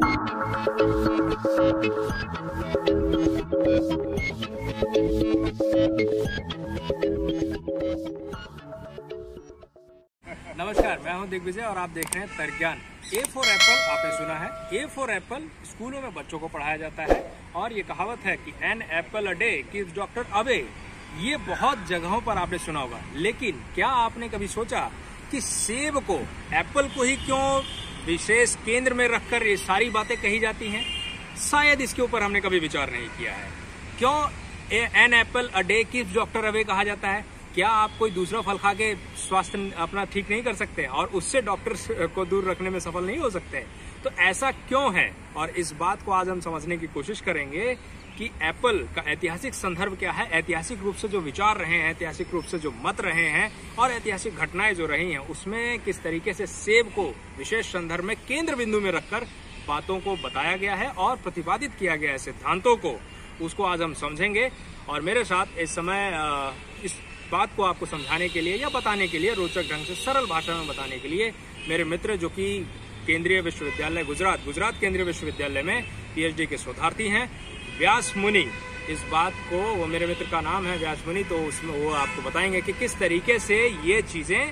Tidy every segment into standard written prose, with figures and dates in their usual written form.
नमस्कार, मैं हूं दिग्विजय और आप देख रहे हैं तर्कज्ञान। ए फॉर एप्पल आपने सुना है। ए फॉर एप्पल स्कूलों में बच्चों को पढ़ाया जाता है और ये कहावत है कि an apple a day keeps doctor away. ये बहुत जगहों पर आपने सुना होगा, लेकिन क्या आपने कभी सोचा कि सेब को, एप्पल को ही क्यों विशेष केंद्र में रखकर ये सारी बातें कही जाती हैं? शायद इसके ऊपर हमने कभी विचार नहीं किया है। क्यों an apple a day keeps doctor away कहा जाता है? क्या आप कोई दूसरा फल खा के स्वास्थ्य अपना ठीक नहीं कर सकते और उससे डॉक्टर को दूर रखने में सफल नहीं हो सकते? तो ऐसा क्यों है, और इस बात को आज हम समझने की कोशिश करेंगे कि एप्पल का ऐतिहासिक संदर्भ क्या है, ऐतिहासिक रूप से जो विचार रहे हैं, ऐतिहासिक रूप से जो मत रहे हैं और ऐतिहासिक घटनाएं जो रही हैं, उसमें किस तरीके से सेब को विशेष संदर्भ में केंद्र बिंदु में रखकर बातों को बताया गया है और प्रतिपादित किया गया है, सिद्धांतों को, उसको आज हम समझेंगे। और मेरे साथ इस समय इस बात को आपको समझाने के लिए या बताने के लिए, रोचक ढंग से सरल भाषा में बताने के लिए, मेरे मित्र जो कि केंद्रीय विश्वविद्यालय गुजरात केंद्रीय विश्वविद्यालय में पीएचडी के शोधार्थी हैं, व्यास मुनि। इस बात को, वो मेरे मित्र का नाम है व्यास मुनि, तो उसमें वो आपको बताएंगे कि किस तरीके से ये चीजें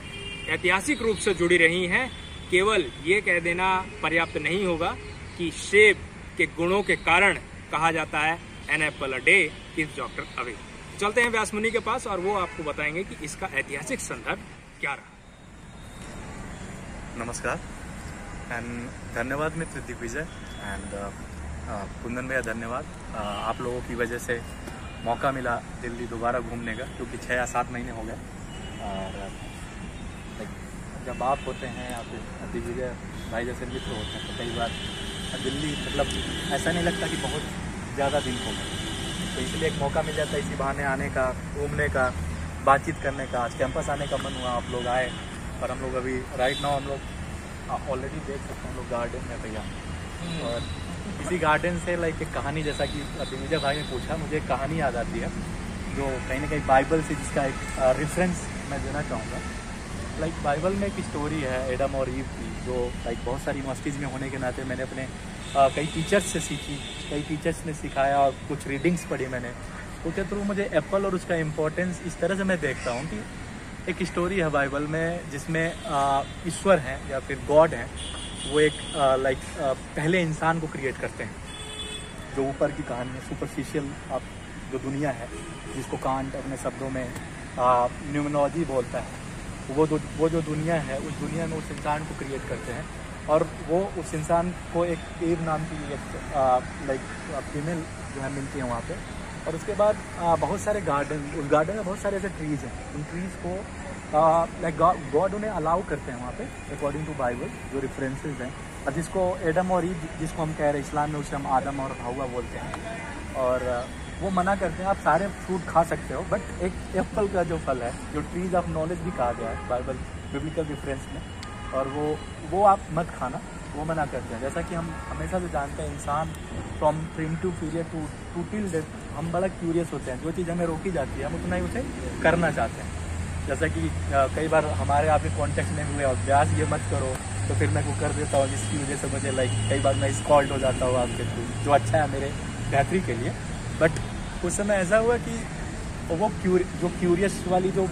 ऐतिहासिक रूप से जुड़ी रही हैं। केवल ये कह देना पर्याप्त नहीं होगा कि सेब के गुणों के कारण कहा जाता है an apple a day keeps doctor away. चलते हैं व्यास मुनि के पास और वो आपको बताएंगे कि इसका ऐतिहासिक संदर्भ क्या रहा। नमस्कार एंड धन्यवाद मित्र दिग्विजय एंड कुंदन भैया, धन्यवाद। आप लोगों की वजह से मौका मिला दिल्ली दोबारा घूमने का, क्योंकि 6 या 7 महीने हो गए। और जब आप होते हैं या फिर दिग्विजय भाई जैसे मित्र होते हैं तो कई बार दिल्ली, मतलब ऐसा नहीं लगता कि बहुत ज़्यादा दिन हो गए, तो इसलिए एक मौका मिल जाता है इसी बहाने आने का, घूमने का, बातचीत करने का। आज कैंपस आने का मन हुआ, आप लोग आए। और हम लोग अभी राइट नाउ हम लोग ऑलरेडी देख सकते हैं, हम लोग गार्डन में भैया। और इसी गार्डन से लाइक एक कहानी, जैसा कि दिग्विजय भाई ने पूछा, मुझे एक कहानी याद आती है जो कहीं ना कहीं बाइबल से, जिसका एक रेफरेंस मैं देना चाहूँगा। लाइक बाइबल में एक स्टोरी है एडम और ईव की, जो लाइक बहुत सारी यूनिवर्सिटीज़ में होने के नाते मैंने अपने कई टीचर्स से सीखी, कई टीचर्स ने सिखाया और कुछ रीडिंग्स पढ़ी मैंने। उसके थ्रू मुझे एप्पल और उसका इम्पोर्टेंस इस तरह से मैं देखता हूँ कि एक स्टोरी है बाइबल में जिसमें ईश्वर हैं या फिर गॉड हैं, वो एक पहले इंसान को क्रिएट करते हैं। जो ऊपर की कहानी है, सुपरफिशियल जो दुनिया है, जिसको कांट अपने शब्दों में न्यूमोलॉजी बोलता है, वो जो दुनिया है, उस दुनिया में उस इंसान को क्रिएट करते हैं। और वो उस इंसान को एक ईव नाम की एक फीमेल जो है मिलती है वहाँ पे। और उसके बाद बहुत सारे उस गार्डन में बहुत सारे ऐसे ट्रीज़ हैं। उन ट्रीज़ को गॉड उन्हें अलाउ करते हैं वहाँ पे, अकॉर्डिंग टू बाइबल जो रेफरेंसेस हैं। और जिसको एडम और ईव, जिसको हम कह रहे हैं इस्लाम में, उसे हम आदम और हव्वा बोलते हैं। और वो मना करते हैं आप सारे फ्रूट खा सकते हो, बट एक एप्पल का जो फल है, जो ट्रीज ऑफ नॉलेज भी कहा गया है बाइबल बिब्लिकल रेफरेंस में, और वो आप मत खाना, वो मना करते हैं। जैसा कि हम हमेशा से जानते हैं, इंसान from primitive period to till death हम बड़ा क्यूरियस होते हैं। जो चीज़ हमें रोकी जाती है हम उतना ही उसे करना चाहते हैं। जैसा कि कई बार हमारे आपके कॉन्टेक्ट में हुए, और व्यास ये मत करो, तो फिर मैं वो कर देता हूँ, जिसकी वजह से मुझे कई बार मैं स्कॉल्ड हो जाता हूँ आपके थ्रू, जो अच्छा है मेरे बेहतरी के लिए। बट उस समय ऐसा हुआ कि वो जो क्यूरियस वाली जो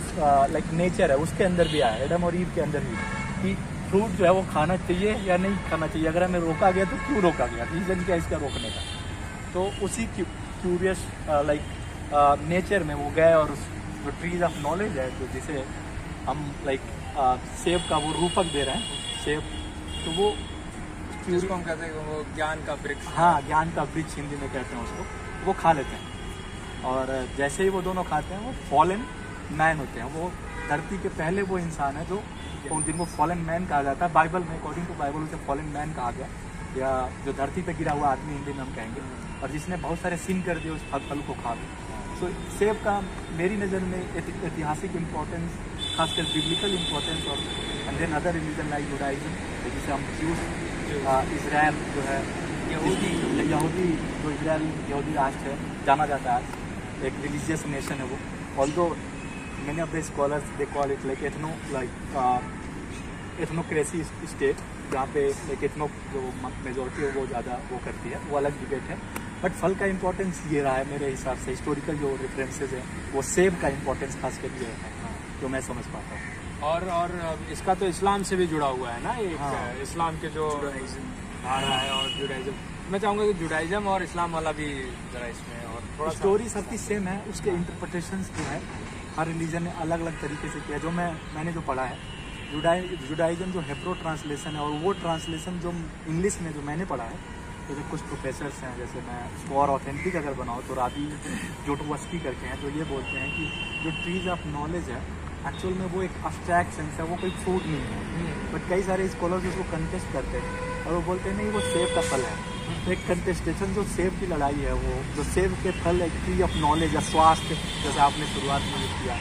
नेचर है उसके अंदर भी आया, एडम और ईव के अंदर भी, कि फ्रूट जो है वो खाना चाहिए या नहीं खाना चाहिए। अगर हमें रोका गया तो क्यों रोका गया, रीज़न क्या इसका रोकने का। तो उसी क्यूरियस नेचर में वो गए, और उस जो ट्रीज ऑफ नॉलेज है, जो जिसे हम सेब का वो रूपक दे रहे हैं, सेब, तो वो जिसको हम कहते हैं वो ज्ञान का वृक्ष। हाँ, ज्ञान का वृक्ष हिंदी में कहते हैं उसको, वो खा लेते हैं। और जैसे ही वो दोनों खाते हैं, वो फॉलन मैन होते हैं। वो धरती के पहले वो इंसान है जो, जिनको फॉलन मैन कहा जाता है बाइबल में, अकॉर्डिंग टू बाइबल उसे फॉलन मैन कहा गया, या जो धरती पे गिरा हुआ आदमी हिंदी में हम कहेंगे, और जिसने बहुत सारे सिन कर दिए उस फल को खा के। तो सेब का मेरी नज़र में ऐतिहासिक इम्पोर्टेंस, खासकर बिब्लिकल इम्पोर्टेंस, और and then other religion like Judaism, जिसे हम इजराइल जो है, यहूदी जो इजराइल यहूदी राष्ट्र है जाना जाता है, एक रिलीजियस नेशन है वो। Although many of the scholars they call it like ethnocracy state, जहाँ पे एक इथनो जो मेजोरिटी है वो ज़्यादा वो करती है, वो अलग डिबेट है। बट फल का इम्पोर्टेंस ये रहा है मेरे हिसाब से, हिस्टोरिकल जो रेफरेंसेज है वो सेब का इम्पोर्टेंस खास कर ये है जो मैं समझ पाता हूँ। और इसका तो इस्लाम से भी जुड़ा हुआ है ना, एक इस्लाम के जो धारा है और जुडाइज्म, मैं चाहूँगा कि जुडाइज्म और इस्लाम वाला भी जरा इसमें और थोड़ा स्टोरी सबकी सेम है, उसके इंटरप्रिटेशंस जो है हर रिलीजन ने अलग अलग तरीके से किया। जो मैंने जो पढ़ा है जुडाइज्म जो हेब्रो ट्रांसलेशन है, और वो ट्रांसलेशन जो इंग्लिश में जो मैंने पढ़ा है, तो जो कुछ प्रोफेसर्स हैं, जैसे मैं उसको और ऑथेंटिक अगर बनाऊँ तो राबी जोटवस्की करके हैं, तो ये बोलते हैं कि जो ट्रीज ऑफ नॉलेज है एक्चुअल में वो एक अब्स्ट्रैक्ट सेंस है, वो कोई फ्रूट नहीं है। बट कई सारे स्कॉलर्स उसको कंटेस्ट करते हैं और वो बोलते हैं नहीं वो सेब का फल है। तो एक कंटेस्टेशन जो सेब की लड़ाई है, वो जो सेब के फल एक ट्री ऑफ नॉलेज या स्वास्थ्य, जैसे आपने शुरुआत में किया,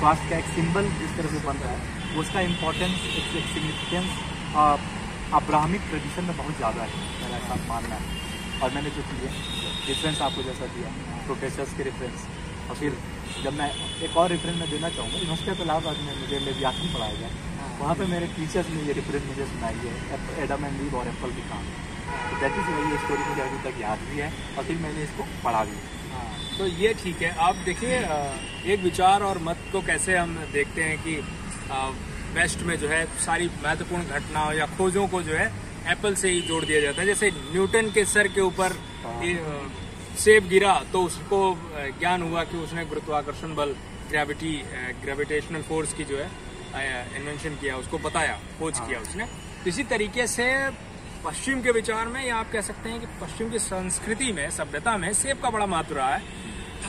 स्वास्थ्य का एक सिंबल जिस तरह से बन रहा है, उसका इम्पोर्टेंस एक सिग्निफिकेंस अब्राहमिक ट्रेडिशन में बहुत ज़्यादा है, मेरा ऐसा मानना है। और मैंने जो किया रेफरेंस आपको जैसा दिया प्रोफेसर्स के रेफरेंस, और फिर जब मैं एक और रेफरेंस में देना चाहूँगा, यूनिवर्सिटी ऑफ इलाहाबाद में मुझे लेवियाथन पढ़ाया गया, वहाँ पे मेरे टीचर्स ने ये रेफरेंस मुझे सुनाई है, एडम एंड ईव और एप्पल की कहानी। तो दैट इज़ वही स्टोरी मुझे अभी तक याद भी है और फिर मैंने इसको पढ़ा भी। तो ये ठीक है। आप देखिए एक विचार और मत को कैसे हम देखते हैं कि वेस्ट में जो है सारी महत्वपूर्ण घटनाओं या खोजों को जो है एप्पल से ही जोड़ दिया जाता है। जैसे न्यूटन के सर के ऊपर सेब गिरा तो उसको ज्ञान हुआ कि उसने गुरुत्वाकर्षण बल ग्रेविटेशनल फोर्स की जो है इन्वेंशन किया, उसको बताया, खोज किया उसने। इसी तरीके से पश्चिम के विचार में, या आप कह सकते हैं कि पश्चिम की संस्कृति में, सभ्यता में सेब का बड़ा महत्व रहा है।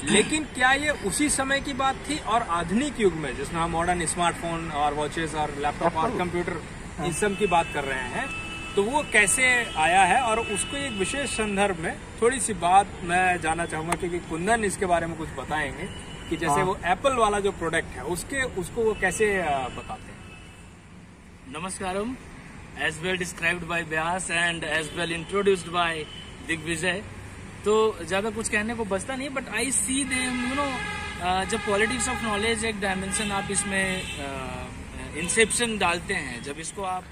लेकिन क्या ये उसी समय की बात थी और आधुनिक युग में जिसमें हम मॉडर्न स्मार्टफोन और वॉचेस और लैपटॉप और कंप्यूटर इस सब की बात कर रहे हैं, तो वो कैसे आया है? और उसको एक विशेष संदर्भ में थोड़ी सी बात मैं जानना चाहूंगा, क्योंकि कुंदन इसके बारे में कुछ बताएंगे कि जैसे वो एप्पल वाला जो प्रोडक्ट है उसको वो कैसे बताते हैं। Namaskaram, as well described by Vyas and as well introduced by Digvijay. तो ज्यादा कुछ कहने को बचता नहीं, बट आई सी देम जब पॉलिटिक्स ऑफ नॉलेज एक डायमेंशन आप इसमें इंसेप्शन डालते हैं, जब इसको आप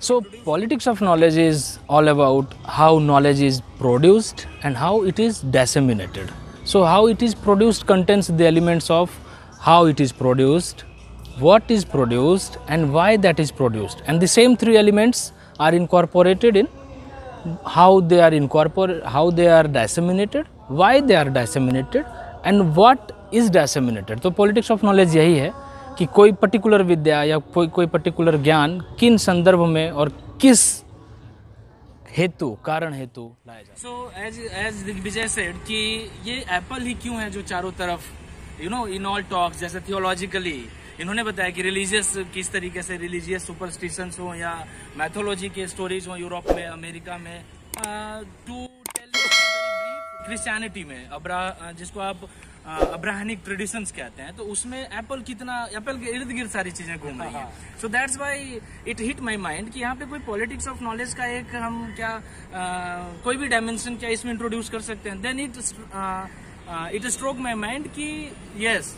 So politics of knowledge is all about how knowledge is produced and how it is disseminated. So how it is produced contains the elements of how it is produced, what is produced and why that is produced, and the same three elements are incorporated in how they are disseminated, why they are disseminated and what is disseminated. तो politics of knowledge यही है कि कोई particular विद्या या कोई particular ज्ञान किन संदर्भ में और किस हेतु, कारण हेतु लाया जाता है। सो एज दिग्विजय सेड कि ये एप्पल ही क्यों है जो चारों तरफ इन ऑल टॉक्स, जैसे थियोलॉजिकली इन्होंने बताया कि रिलीजियस किस तरीके से रिलीजियस सुपरस्टिशंस हो या मैथोलॉजी के स्टोरीज हो यूरोप में, अमेरिका में, टू टेल क्रिश्चियनिटी में जिसको आप अब्राहमिक ट्रेडिशंस कहते हैं, तो उसमें एप्पल के इर्द गिर्द सारी चीजें घूम रही हैं। So that's why it hit my mind कि यहाँ पे कोई पॉलिटिक्स ऑफ नॉलेज का एक हम क्या कोई भी डायमेंशन क्या इसमें इंट्रोड्यूस कर सकते हैं। Then it stroke my mind कि यस,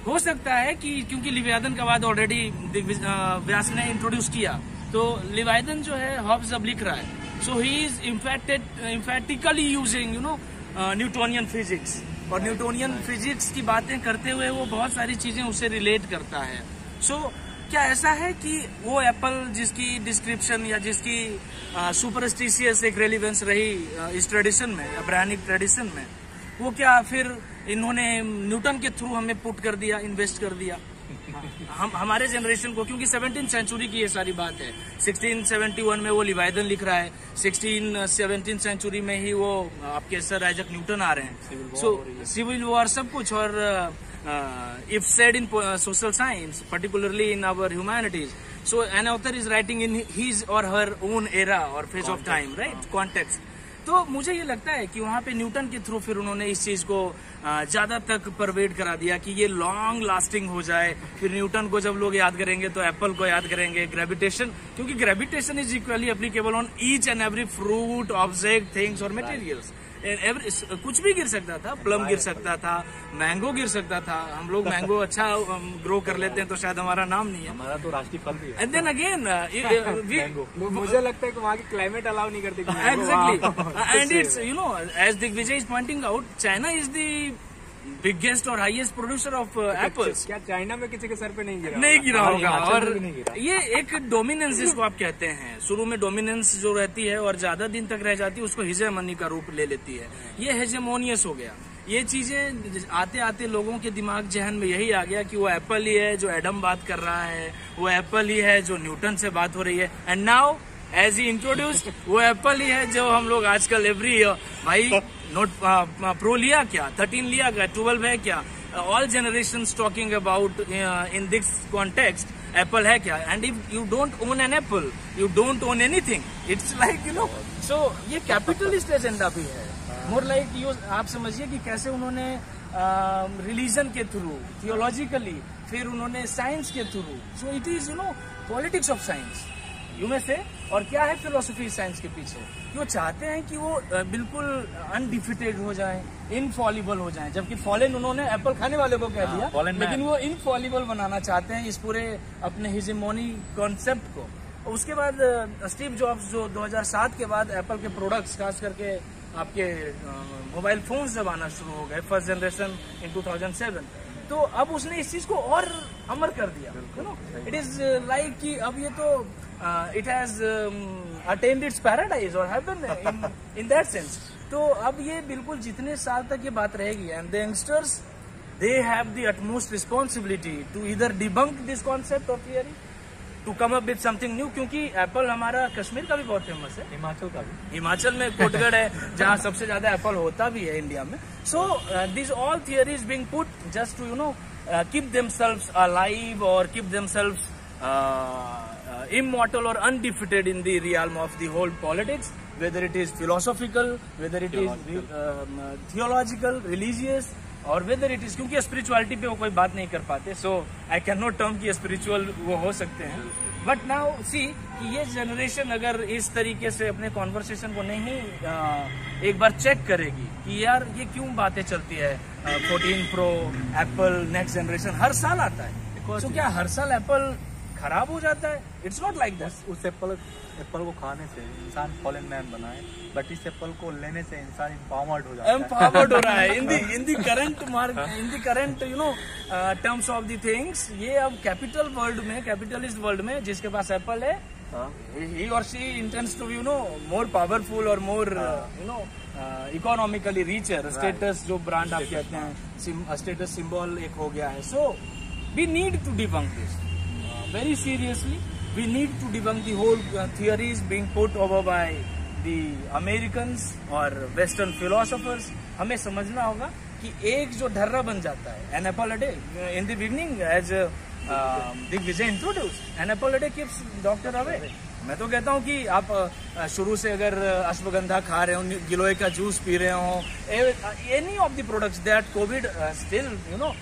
हो सकता है कि क्योंकि लिवायदन का बाद ऑलरेडी व्यास ने इंट्रोड्यूस किया, तो लिवायदन जो है हॉब्स अब लिख रहा है, so he is emphatically using Newtonian physics, और न्यूटोनियन फिजिक्स की बातें करते हुए वो बहुत सारी चीजें उससे रिलेट करता है। सो क्या ऐसा है कि वो एप्पल जिसकी डिस्क्रिप्शन या जिसकी सुपरस्टिशियस एक रेलिवेंस रही इस ट्रेडिशन में, अब्राहमिक ट्रेडिशन में, वो क्या फिर इन्होंने न्यूटन के थ्रू हमें पुट कर दिया, इन्वेस्ट कर दिया हमारे जनरेशन को, क्योंकि 17th सेंचुरी की ये सारी बात है। 1671 में वो लिवायदन लिख रहा है, 17th सेंचुरी में ही वो आपके सर आइजक न्यूटन आ रहे हैं। सो सिविल वॉर सब कुछ, और if said in social science particularly in our humanities, so an author is writing in his or her own era or phase of time, right, context. तो मुझे ये लगता है कि वहाँ पे न्यूटन के थ्रू फिर उन्होंने इस चीज को ज्यादा तक परवेड करा दिया कि ये लॉन्ग लास्टिंग हो जाए। फिर न्यूटन को जब लोग याद करेंगे तो एप्पल को याद करेंगे, ग्रेविटेशन, क्योंकि gravitation is equally applicable on each and every fruit, object, things और मटेरियल्स। कुछ भी गिर सकता था, प्लम गिर सकता था, मैंगो गिर सकता था। हम लोग मैंगो अच्छा ग्रो कर लेते हैं तो शायद हमारा नाम नहीं है। हमारा तो राष्ट्रीय फल भी है। एंड देन अगेन मुझे लगता है कि वहाँ की क्लाइमेट अलाउ नहीं करती। Exactly and it's you know as Digvijay is pointing out, China is the biggest और हाईएस्ट प्रोड्यूसर ऑफ एप्पल्स। क्या चाइना में किसी के सर पे नहीं गिरा? नहीं गिरा होगा। और भी नहीं गिरा। ये एक डोमिनेंस जिसको आप कहते हैं, शुरू में डोमिनेंस जो रहती है और ज्यादा दिन तक रह जाती है उसको हिजेमनी का रूप ले लेती है। ये हेजेमोनियस हो गया। ये चीजें आते आते लोगों के दिमाग जहन में यही आ गया कि वो एप्पल ही है जो एडम बात कर रहा है, वो एप्पल ही है जो न्यूटन से बात हो रही है। And now as he introduced, वो एप्पल ही है जो हम लोग आजकल एवरी भाई नोट प्रो लिया क्या, 13 लिया क्या, 12 है क्या, all generation talking about in this context Apple है क्या। And if you don't own an Apple you don't own anything. It's like you know, so ये कैपिटलिस्ट एजेंडा भी है। मोर लाइक यू, आप समझिए कि कैसे उन्होंने रिलीजन के थ्रू, थियोलॉजिकली, फिर उन्होंने साइंस के through, so it is you know politics of science you में से। और क्या है फिलोसफी साइंस के पीछे, कि वो चाहते हैं कि वो बिल्कुल अनडिफिटेड हो जाएं, इनफॉलिबल हो जाएं। जबकि फॉलन उन्होंने एप्पल खाने वाले को कह दिया, लेकिन वो इनफॉलिबल बनाना चाहते हैं इस पूरे अपने हिजेमोनी कॉन्सेप्ट को। उसके बाद स्टीव जॉब्स जो 2007 के बाद एप्पल के प्रोडक्ट्स खास करके आपके मोबाइल फोन्स जब आना शुरू हो गए, फर्स्ट जनरेशन इन 2007, तो अब उसने इस चीज को और अमर कर दिया। You know it is like कि अब ये तो it has attend it's paradise और हेवन इन दैट सेंस। तो अब ये बिल्कुल जितने साल तक ये बात रहेगी, and the youngsters they have the utmost responsibility to either debunk this concept of theory, to come up with something new. क्योंकि एप्पल हमारा कश्मीर का भी बहुत फेमस है, हिमाचल का भी, हिमाचल में कोटगढ़ है जहाँ सबसे ज्यादा एप्पल होता भी है इंडिया में। So this all theories being put just to you know keep themselves alive और keep themselves immortal or undefeated in the realm of the whole politics, whether it is philosophical, whether it is theological, religious, और whether it is, क्योंकि spirituality पे वो कोई बात नहीं कर पाते, so I cannot term कि spiritual वो हो सकते हैं। But now see कि ये generation अगर इस तरीके से अपने conversation को नहीं एक बार चेक करेगी कि यार ये क्यों बातें चलती है, 14 Pro, Apple, next generation हर साल आता है, so क्या हर साल Apple खराब हो जाता है? It's not like that. उस एप्पल को खाने से इंसान फॉलन मैन बनाए, बट इस एप्पल को लेने से इंसान एम्पावर्ड हो जाता है। एम्पावर्ड हो रहा है in the current you know terms of the things. ये अब कैपिटल वर्ल्ड में, कैपिटलिस्ट वर्ल्ड में जिसके पास एप्पल है, ही और she intends to you know more powerful और more you know economically richer. Status जो ब्रांड आप कहते हैं, स्टेटस सिंबल एक हो गया है। So we need to debunk this very seriously. We need to debunk the whole theories being put over by the Americans or Western philosophers. हमें समझना होगा कि एक जो ढर्रा बन जाता है, an apple a day. In the beginning, as Digvijay introduced, an apple a day keeps doctor away. मैं तो कहता हूँ कि आप शुरू से अगर अश्वगंधा खा रहे हो, गिलोय का जूस पी रहे हो, any of the products that COVID still you know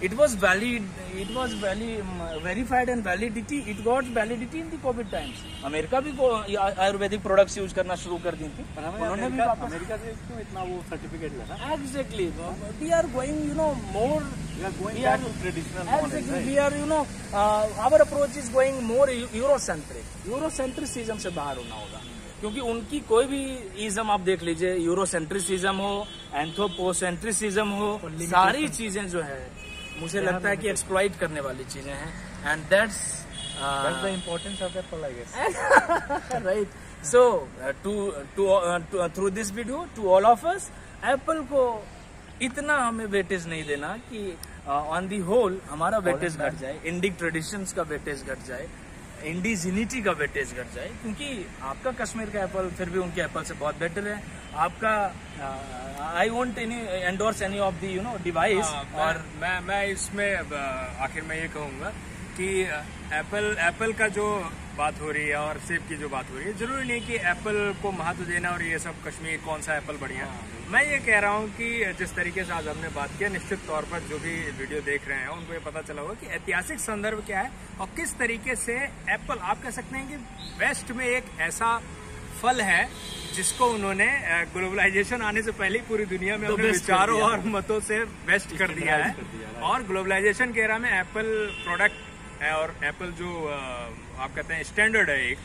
it was valid, it was verified and validity, it got validity in the COVID times. America भी आयुर्वेदिक प्रोडक्ट्स यूज करना शुरू कर दी थी, उन्होंने भी अमेरिका से क्यों इतना वो सर्टिफिकेट लेना। Exactly, we are going you know more, we are traditional model, exactly, we are you know our approach is going more Eurocentric. यूरोसेंट्रिसिज्म से बाहर होना होगा, क्योंकि उनकी कोई भी इज्म आप देख लीजिए, यूरोसेंट्रिसिज्म हो, एंथ्रोपोसेंट्रिसिज्म हो, सारी चीजें जो है मुझे लगता है कि एक्सप्लॉइट करने वाली चीजें हैं। And that's the importance of apple I guess, right. So through this video to all of us, apple को इतना हमें वेटेज नहीं देना कि ऑन दी होल हमारा वेटेज घट जाए, इंडिक ट्रेडिशंस का वेटेज घट जाए, इंडिजिनिटी का वेटेज घट जाए। क्योंकि आपका कश्मीर का एप्पल फिर भी उनके एप्पल से बहुत बेटर है। आपका I won't endorse any of the you know device. और मैं इसमें आखिर में ये कहूँगा कि एप्पल का जो बात हो रही है और सेब की जो बात हो रही है, जरूरी नहीं कि एप्पल को महत्व देना और ये सब कश्मीर कौन सा एप्पल बढ़िया। मैं ये कह रहा हूँ कि जिस तरीके से आज हमने बात किया, निश्चित तौर पर जो भी वीडियो देख रहे हैं उनको ये पता चला होगा कि ऐतिहासिक संदर्भ क्या है और किस तरीके से एप्पल, आप कह सकते हैं कि वेस्ट में एक ऐसा फल है जिसको उन्होंने ग्लोबलाइजेशन आने से पहले ही पूरी दुनिया में अपने बेस्ट कर विचारों दिया। और मतों से बेस्ट कर दिया है। और ग्लोबलाइजेशन के एरा में एप्पल प्रोडक्ट है और एप्पल जो आप कहते हैं स्टैंडर्ड है एक,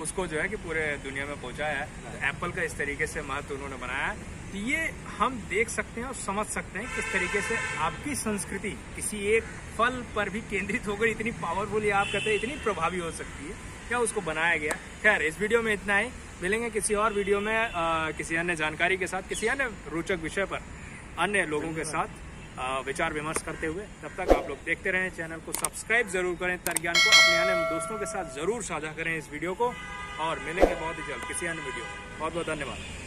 उसको जो है कि पूरे दुनिया में पहुंचाया है। तो एप्पल का इस तरीके से महत्व उन्होंने बनाया है। तो ये हम देख सकते हैं और समझ सकते हैं किस तरीके से आपकी संस्कृति किसी एक फल पर भी केंद्रित होकर इतनी पावरफुल, या आप कहते हैं इतनी प्रभावी हो सकती है, क्या उसको बनाया गया। खैर, इस वीडियो में इतना ही। मिलेंगे किसी और वीडियो में किसी अन्य जानकारी के साथ, किसी अन्य रोचक विषय पर अन्य लोगों के साथ विचार विमर्श करते हुए। तब तक आप लोग देखते रहें, चैनल को सब्सक्राइब जरूर करें, तर्कज्ञान को अपने अन्य दोस्तों के साथ जरूर साझा करें इस वीडियो को, और मिलेंगे बहुत ही जल्द किसी अन्य वीडियो में। बहुत बहुत धन्यवाद।